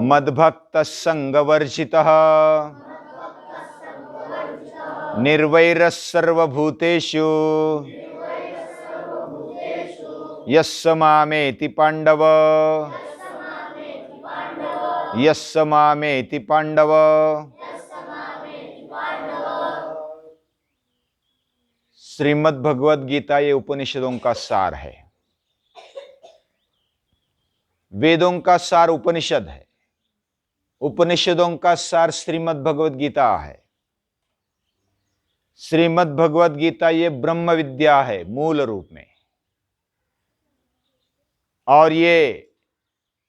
मद्भक्त संगवर्जितः निर्वैरः सर्वभूतेषु यस्य मामेति पांडव यस्य मामेति पांडव। श्रीमद् भगवद गीता ये उपनिषदों का सार है। वेदों का सार उपनिषद है, उपनिषदों का सार श्रीमद् भगवद गीता है। श्रीमद् भगवद गीता ये ब्रह्म विद्या है मूल रूप में, और ये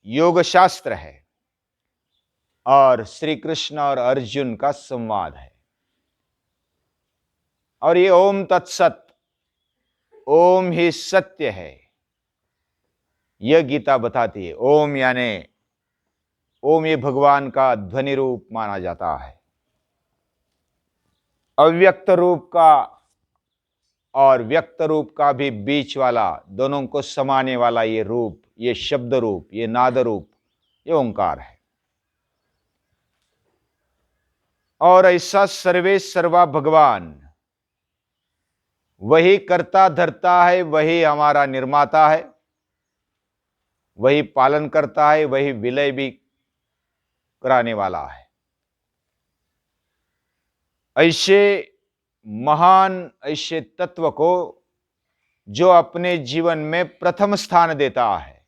योग शास्त्र है, और श्री कृष्ण और अर्जुन का संवाद है। और ये ओम तत्सत, ओम ही सत्य है, यह गीता बताती है। ओम यानी ओम ये भगवान का ध्वनि रूप माना जाता है। अव्यक्त रूप का और व्यक्त रूप का भी बीच वाला, दोनों को समाने वाला ये रूप, ये शब्द रूप, ये नाद रूप, ये ओंकार है। और ऐसा सर्वे सर्वा भगवान, वही करता धरता है, वही हमारा निर्माता है, वही पालन करता है, वही विलय भी कराने वाला है। ऐसे महान, ऐसे तत्व को जो अपने जीवन में प्रथम स्थान देता है,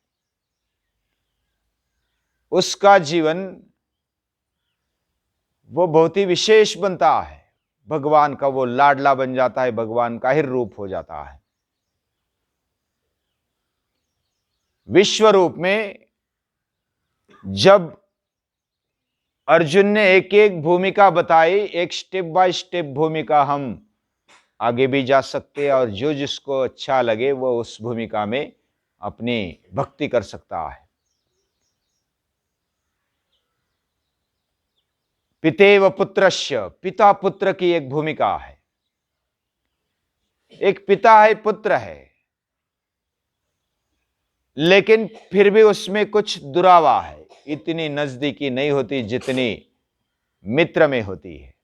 उसका जीवन वो बहुत ही विशेष बनता है। भगवान का वो लाडला बन जाता है, भगवान का ही रूप हो जाता है। विश्व रूप में जब अर्जुन ने एक एक भूमिका बताई, एक स्टेप बाय स्टेप भूमिका हम आगे भी जा सकते हैं, और जो जिसको अच्छा लगे वो उस भूमिका में अपनी भक्ति कर सकता है। पितेव पुत्रस्य, पिता पुत्र की एक भूमिका है। एक पिता है, पुत्र है, लेकिन फिर भी उसमें कुछ दुरावा है। इतनी नजदीकी नहीं होती जितनी मित्र में होती है।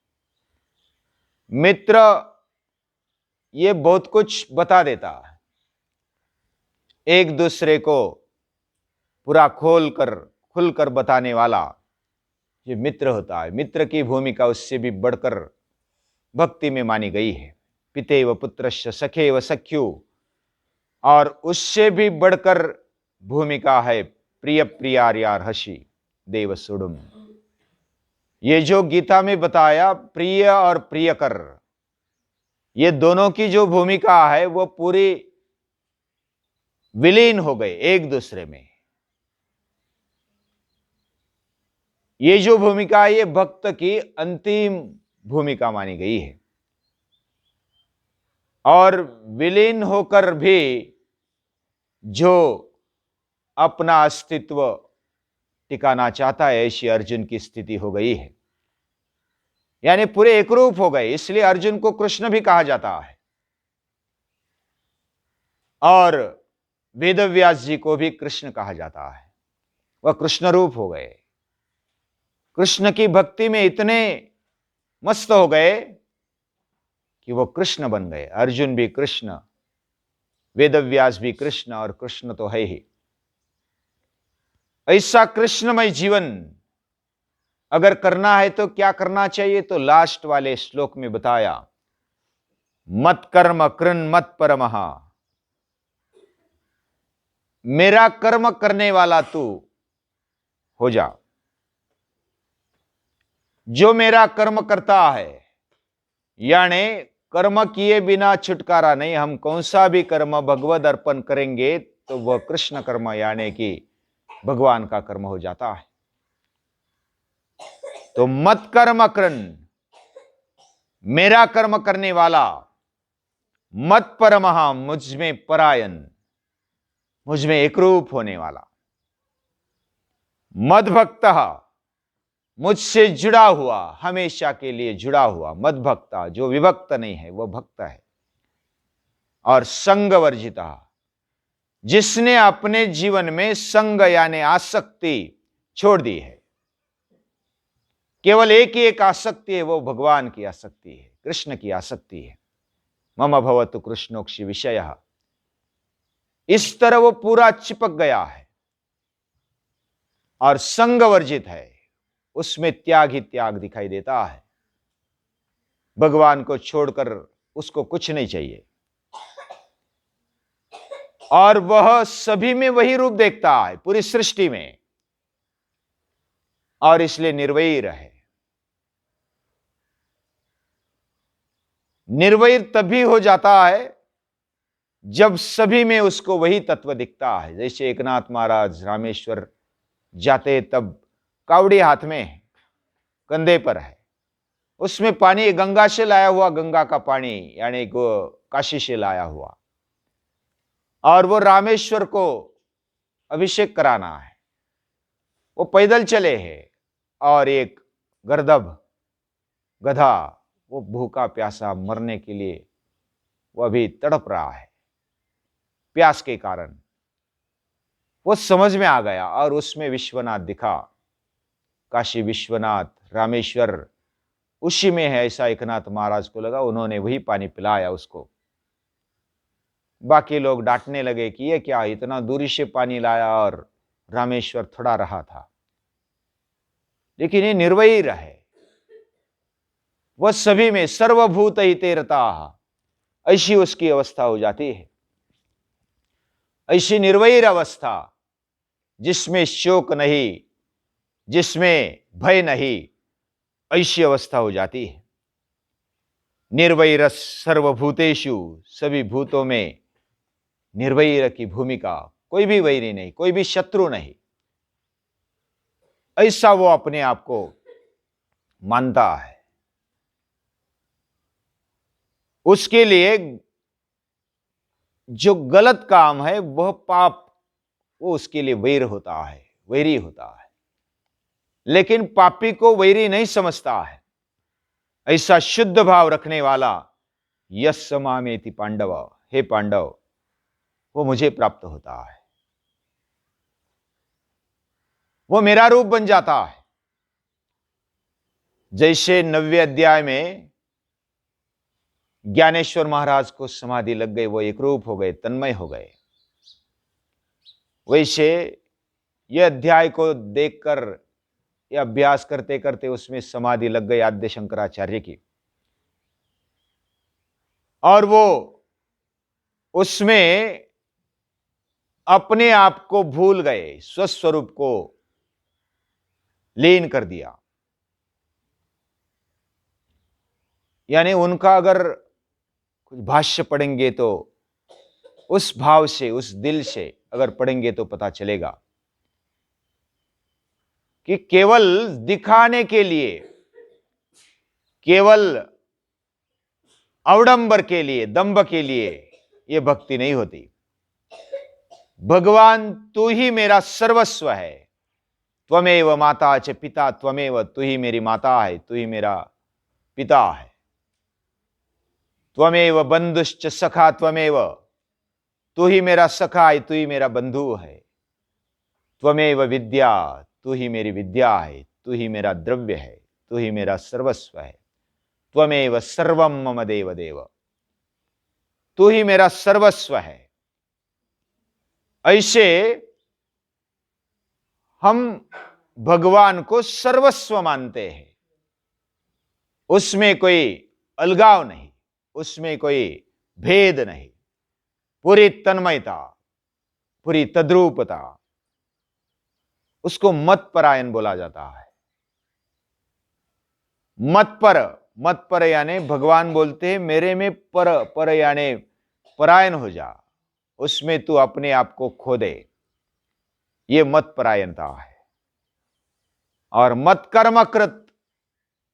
मित्र ये बहुत कुछ बता देता है, एक दूसरे को पूरा खुलकर बताने वाला ये मित्र होता है। मित्र की भूमिका उससे भी बढ़कर भक्ति में मानी गई है। पितेव पुत्रस्य सखेव सख्यु, और उससे भी बढ़कर भूमिका है प्रिय प्रियार्यार्हसि देव सुडुम। ये जो गीता में बताया प्रिय और प्रियकर, ये दोनों की जो भूमिका है वो पूरी विलीन हो गए एक दूसरे में। ये जो भूमिका है ये भक्त की अंतिम भूमिका मानी गई है। और विलीन होकर भी जो अपना अस्तित्व टिकाना चाहता है, ऐसी अर्जुन की स्थिति हो गई है। यानी पूरे एकरूप हो गए, इसलिए अर्जुन को कृष्ण भी कहा जाता है। और वेदव्यास जी को भी कृष्ण कहा जाता है। वह कृष्ण रूप हो गए, कृष्ण की भक्ति में इतने मस्त हो गए कि वो कृष्ण बन गए। अर्जुन भी कृष्ण, वेदव्यास भी कृष्ण, और कृष्ण तो है ही। ऐसा कृष्णमय जीवन अगर करना है तो क्या करना चाहिए, तो लास्ट वाले श्लोक में बताया, मत कर्म कृन मत परमः, मेरा कर्म करने वाला तू हो जा। जो मेरा कर्म करता है, यानी कर्म किए बिना छुटकारा नहीं। हम कौन सा भी कर्म भगवद अर्पण करेंगे तो वह कृष्ण कर्म यानी कि भगवान का कर्म हो जाता है। तो मत कर्म कृन, मेरा कर्म करने वाला, मत परमः, मुझ में परायण, मुझ में एकरूप होने वाला, मद भक्तः, मुझसे जुड़ा हुआ, हमेशा के लिए जुड़ा हुआ, मद भक्ता, जो विभक्त नहीं है वह भक्त है, और संग वर्जिता, जिसने अपने जीवन में संग यानी आसक्ति छोड़ दी है। केवल एक ही एक आसक्ति है, वो भगवान की आसक्ति है, कृष्ण की आसक्ति है। मम भवतु कृष्णोक्षि विषयः, इस तरह वो पूरा चिपक गया है और संग वर्जित है, उसमें त्याग ही त्याग दिखाई देता है। भगवान को छोड़कर उसको कुछ नहीं चाहिए और वह सभी में वही रूप देखता है, पूरी सृष्टि में, और इसलिए निर्वैर है। निर्वैर तभी हो जाता है जब सभी में उसको वही तत्व दिखता है। जैसे एकनाथ महाराज रामेश्वर जाते तब कावड़ी हाथ में है, कंधे पर है, उसमें पानी गंगा से लाया हुआ, गंगा का पानी यानी काशी से लाया हुआ, और वो रामेश्वर को अभिषेक कराना है। वो पैदल चले हैं और एक गर्दभ गधा, वो भूखा प्यासा मरने के लिए वो अभी तड़प रहा है प्यास के कारण। वो समझ में आ गया और उसमें विश्वनाथ दिखा, काशी विश्वनाथ रामेश्वर उसी में है, ऐसा एकनाथ महाराज को लगा। उन्होंने वही पानी पिलाया उसको। बाकी लोग डांटने लगे कि ये क्या, इतना दूरी से पानी लाया और रामेश्वर थोड़ा रहा था। लेकिन ये निर्वैर है, वह सभी में सर्वभूत हिते रताः, ऐसी उसकी अवस्था हो जाती है। ऐसी निर्वैर अवस्था जिसमें शोक नहीं, जिसमें भय नहीं, ऐसी अवस्था हो जाती है। निर्वैर सर्वभूतेषु, सभी भूतों में निर्वैर की भूमिका, कोई भी वैरी नहीं, कोई भी शत्रु नहीं, ऐसा वो अपने आप को मानता है। उसके लिए जो गलत काम है वह पाप, वो उसके लिए वैर होता है, वैरी होता है। लेकिन पापी को वैरी नहीं समझता है। ऐसा शुद्ध भाव रखने वाला यस्य मामेति पांडव, हे पांडव, वो मुझे प्राप्त होता है, वो मेरा रूप बन जाता है। जैसे 90वें अध्याय में ज्ञानेश्वर महाराज को समाधि लग गई, वो एक रूप हो गए, तन्मय हो गए। वैसे यह अध्याय को देखकर, यह अभ्यास करते करते उसमें समाधि लग गई आद्य शंकराचार्य की, और वो उसमें अपने आप को भूल गए, स्वस्वरूप को लीन कर दिया। यानी उनका अगर कुछ भाष्य पढ़ेंगे तो उस भाव से, उस दिल से अगर पढ़ेंगे तो पता चलेगा कि केवल दिखाने के लिए, केवल अवडंबर के लिए, दंभ के लिए यह भक्ति नहीं होती। भगवान तू ही मेरा सर्वस्व है, त्वमेव माता च पिता त्वमेव, तू ही मेरी माता है, तू ही मेरा पिता है। त्वमेव बंधुश्च सखा त्वमेव, तू ही मेरा सखा है, तू ही मेरा बंधु है। त्वमेव विद्या, तू ही मेरी विद्या है, तू ही मेरा द्रव्य है, तू ही मेरा सर्वस्व है। त्वमेव सर्वम मम देव देव, तू ही मेरा सर्वस्व है। ऐसे हम भगवान को सर्वस्व मानते हैं, उसमें कोई अलगाव नहीं, उसमें कोई भेद नहीं, पूरी तन्मयता, पूरी तद्रूपता, उसको मत परायण बोला जाता है। मत पर यानी भगवान बोलते हैं मेरे में पर यानी परायण हो जा, उसमें तू अपने आप को खो दे, ये मत परायणता है। और मत कर्मकृत,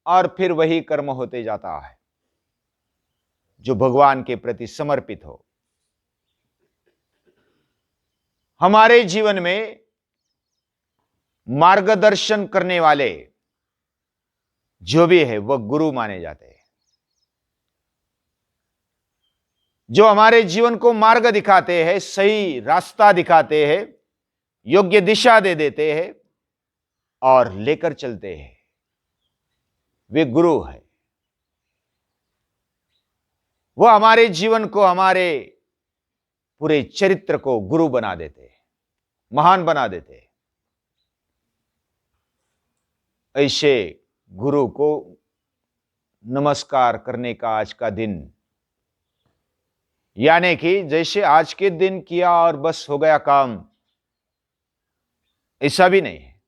और फिर वही कर्म होते जाता है जो भगवान के प्रति समर्पित हो। हमारे जीवन में मार्गदर्शन करने वाले जो भी है वह गुरु माने जाते हैं, जो हमारे जीवन को मार्ग दिखाते हैं, सही रास्ता दिखाते हैं, योग्य दिशा दे देते हैं और लेकर चलते हैं। वे गुरु है। वो हमारे जीवन को, हमारे पूरे चरित्र को गुरु बना देते, महान बना देते। ऐसे गुरु को नमस्कार करने का आज का दिन, यानी कि जैसे आज के दिन किया और बस हो गया काम, ऐसा भी नहीं है।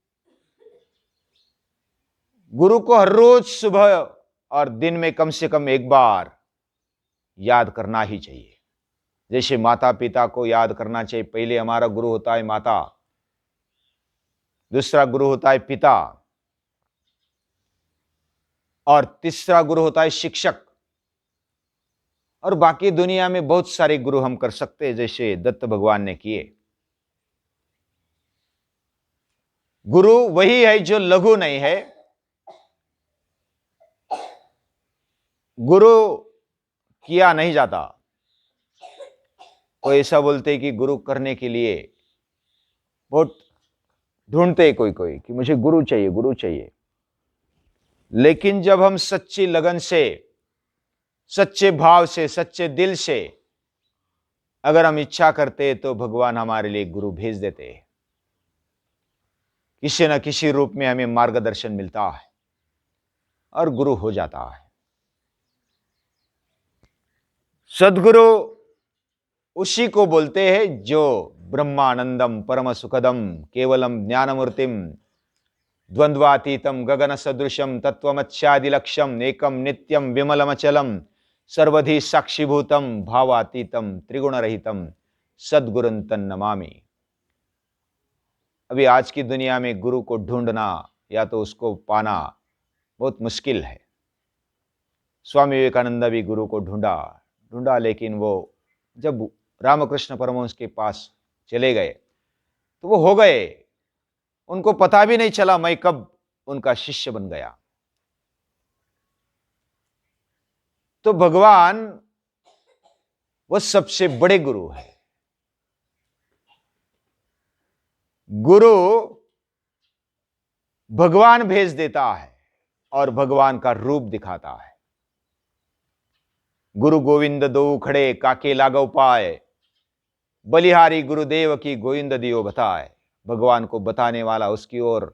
गुरु को हर रोज सुबह और दिन में कम से कम एक बार याद करना ही चाहिए। जैसे माता पिता को याद करना चाहिए। पहले हमारा गुरु होता है माता, दूसरा गुरु होता है पिता, और तीसरा गुरु होता है शिक्षक। और बाकी दुनिया में बहुत सारे गुरु हम कर सकते हैं, जैसे दत्त भगवान ने किए। गुरु वही है जो लघु नहीं है। गुरु किया नहीं जाता। कोई ऐसा बोलते कि गुरु करने के लिए बहुत ढूंढते कोई कोई कि मुझे गुरु चाहिए, गुरु चाहिए। लेकिन जब हम सच्ची लगन से, सच्चे भाव से, सच्चे दिल से अगर हम इच्छा करते तो भगवान हमारे लिए गुरु भेज देते हैं। किसी न किसी रूप में हमें मार्गदर्शन मिलता है और गुरु हो जाता है। सद्गुरु उसी को बोलते हैं जो ब्रह्मानंदम परम सुखदम केवलम ज्ञानमूर्तिम द्वंद्वातीतम गगन सदृशम तत्वमच्छादिलक्ष्यम एकम नित्यम विमलमचलम सर्वधि साक्षीभूतम भावातीतम त्रिगुणरहितम सद्गुरुंतन नमामि। अभी आज की दुनिया में गुरु को ढूंढना या तो उसको पाना बहुत मुश्किल है। स्वामी विवेकानंद भी गुरु को ढूंढा, लेकिन वो जब रामकृष्ण परमहंस के पास चले गए तो वो हो गए, उनको पता भी नहीं चला मैं कब उनका शिष्य बन गया। तो भगवान वो सबसे बड़े गुरु है। गुरु भगवान भेज देता है और भगवान का रूप दिखाता है। गुरु गोविंद दो खड़े काके लागो पाए, बलिहारी गुरुदेव की गोविंद दियो बताए। भगवान को बताने वाला, उसकी ओर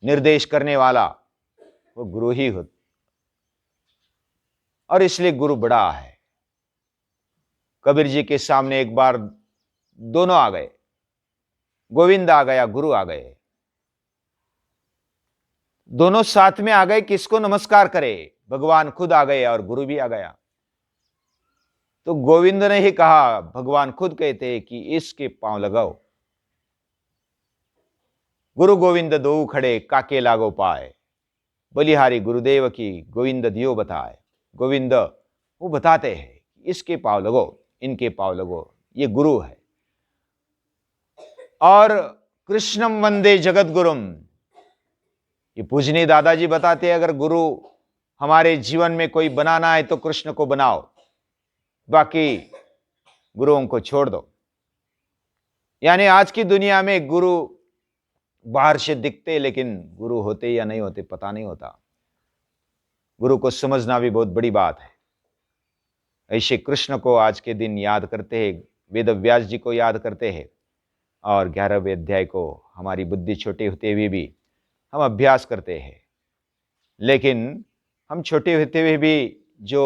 निर्देश करने वाला वो गुरु ही हो। और इसलिए गुरु बड़ा है। कबीर जी के सामने एक बार दोनों आ गए, गोविंद आ गया, गुरु आ गए, दोनों साथ में आ गए। किसको नमस्कार करे? भगवान खुद आ गए और गुरु भी आ गया। तो गोविंद ने ही कहा, भगवान खुद कहते हैं कि इसके पांव लगाओ। गुरु गोविंद दो खड़े काके लागो पाए, बलिहारी गुरुदेव की गोविंद दियो बताए। गोविंद वो बताते हैं, इसके पांव लगो, इनके पांव लगो, ये गुरु है। और कृष्णम वंदे जगत गुरुम, ये पूजनीय दादाजी बताते हैं, अगर गुरु हमारे जीवन में कोई बनाना है तो कृष्ण को बनाओ, बाकी गुरुओं को छोड़ दो। यानी आज की दुनिया में गुरु बाहर से दिखते, लेकिन गुरु होते या नहीं होते पता नहीं होता। गुरु को समझना भी बहुत बड़ी बात है। ऐसे कृष्ण को आज के दिन याद करते हैं, वेद व्यास जी को याद करते हैं, और 11वें अध्याय को हमारी बुद्धि छोटी होते हुए भी हम अभ्यास करते हैं। लेकिन हम छोटे होते हुए भी जो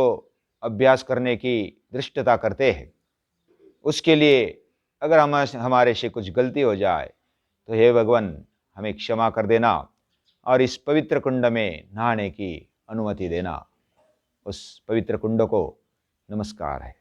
अभ्यास करने की धृष्टता करते हैं, उसके लिए अगर हमारे से कुछ गलती हो जाए तो हे भगवान हमें क्षमा कर देना और इस पवित्र कुंड में नहाने की अनुमति देना। उस पवित्र कुंड को नमस्कार है।